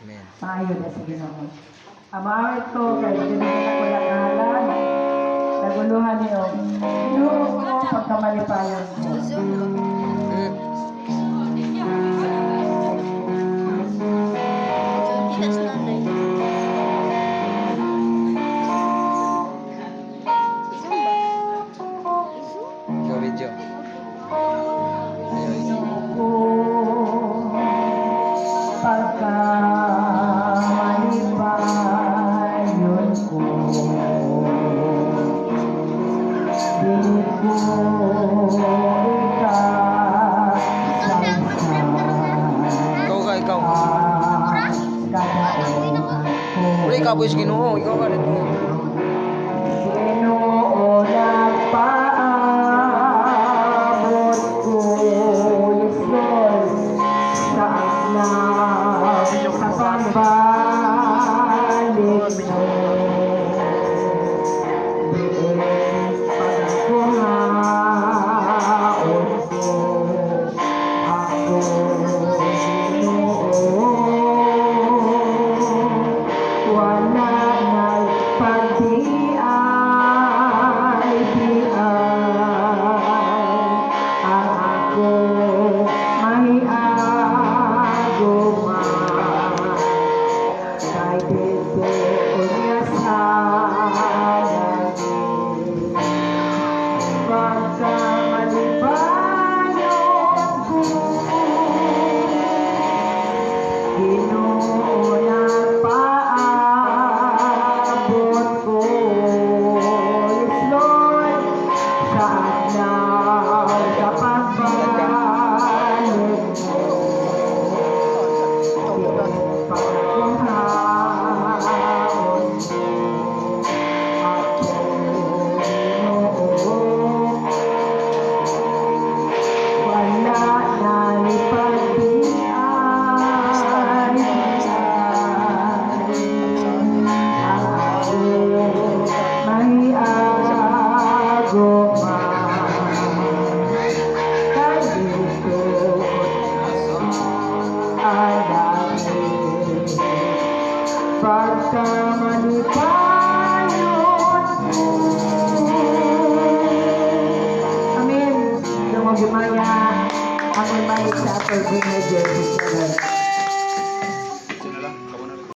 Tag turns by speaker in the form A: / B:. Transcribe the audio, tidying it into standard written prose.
A: Maayo na sa Ginoo. Amawit ko kay dinigyan ko lang ngalan. Naguluhan niyo. Ginoo ko pagkamalipayon ko.
B: Ikaw po is Ginoo, ikaw ka dito.
A: Ginoo nagpaabot ko, yes Lord, sa anak sa pagbalik mo. Bilis pagkuhaon ko, ako Ginoo. Wala na'y pagdiay-diay ang ako may aguma kay dito niya sa langit pagkamalipayon ko Ginoo nagpaabot ko, yes Lord, sa adlaw sa pagbalik mo. Pagkuhaon mo, ako Ginoo. Wala na'y pagdiay-diay ang ako may aguma kay dito ay langit pagkamalipayon mo. Amen. Yung mga gumaya, ang may sa Virginia, Jersey.